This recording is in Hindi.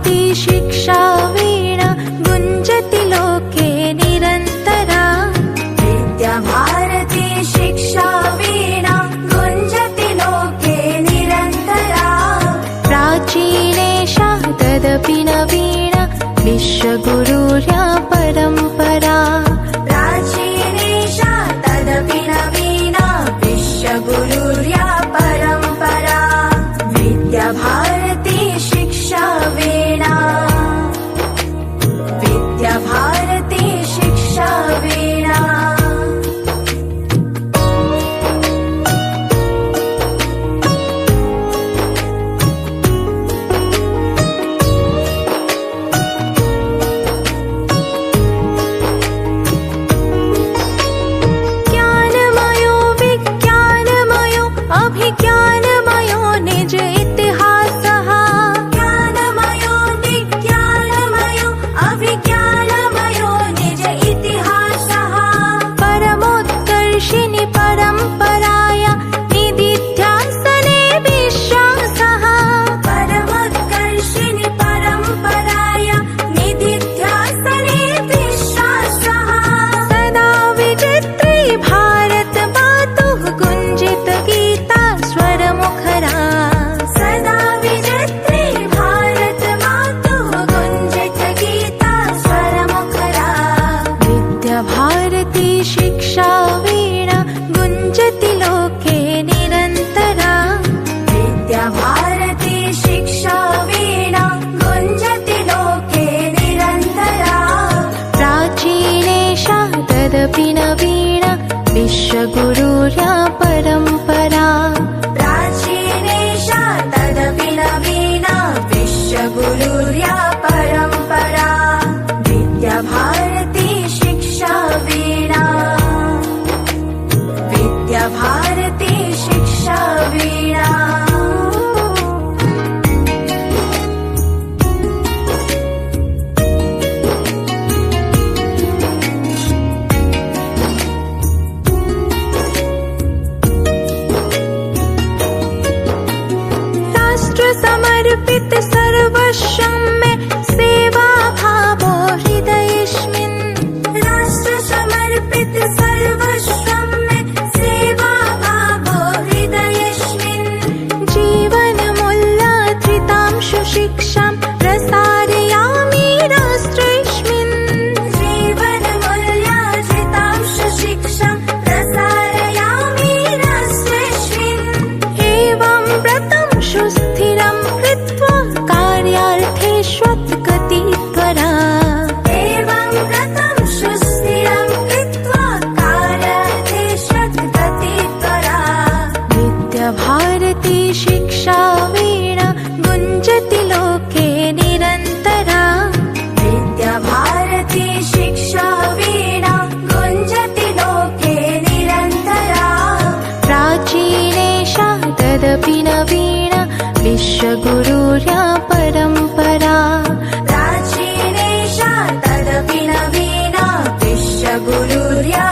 विद्याभारती शिक्षा वीणा गुञ्जति लोके निरन्तरा। विद्याभारती शिक्षा वीणा गुञ्जति लोके निरन्तरा। प्राचीनेषा तदपि नवीना विश्वगुरुर्या परम्परा। प्राचीनेषा तदपि नवीना विश्वगुरुर्या परम्परा। विद्याभारती शिक्षा वीणा विद्याभारती शिक्षा वीणा। ज्ञानमयो विज्ञानमयो अभिज्ञानमयो निज इतिहासः। ज्ञानमयो विज्ञानमयो अभिज्ञानमयो निज इतिहासः। परमोत्कर्षिणि परम्पराया निदिध्यासने विश्वासः। परमोत्कर्षिणि परम्पराया निदिध्यासने विश्वासः। सदा विचित्री भारत मातुः गुञ्जित गीता स्वरमुखरा। सदा विचित्री भारत मातुः गुञ्जित गीता स्वरमुखरा। विद्याभारती शिक्षा वीणा गुञ्जति लोके निरन्तरा। विद्याभारती शिक्षा वीणा गुञ्जति लोके निरन्तरा। प्राचीनेषा तदपि नवीना विश्वगुरुर्या परम्परा। प्राचीनेषा तदपि नवीना विश्वगुरुर्या परम्परा। विद्याभारती शिक्षा वीणा विद्याभारती शिक्षा वीणा। राष्ट्र समर्पित सर्वस्वं मे सेवा भावो हृदयेऽस्मिन्। राष्ट्र समर्पित सर्वस्वं मे सेवा भावो हृदयेऽस्मिन्। जीवनमूल्याधृतांशु शिक्षां प्रसारयामि राष्ट्रेऽस्मिन्। जीवनमूल्याधृतांशु शिक्षां प्रसारयामि राष्ट्रेऽस्मिन्। एवं व्रतं सुस्थिरं कृत्वा कार्यार्थेष्वत्गतित्वरा। एवं व्रतं सुस्थिरं कृत्वा कार्यार्थेष्वत्गतित्वरा। विद्याभारती शिक्षा वीणा गुञ्जति लोके निरन्तरा। विद्याभारती शिक्षा वीणा गुञ्जति लोके निरन्तरा। प्राचीनेषा तदपि नवीना विश्वगुरुर्या परम्परा। प्राचीनेषा तदपि नवीना विश्वगुरुर्या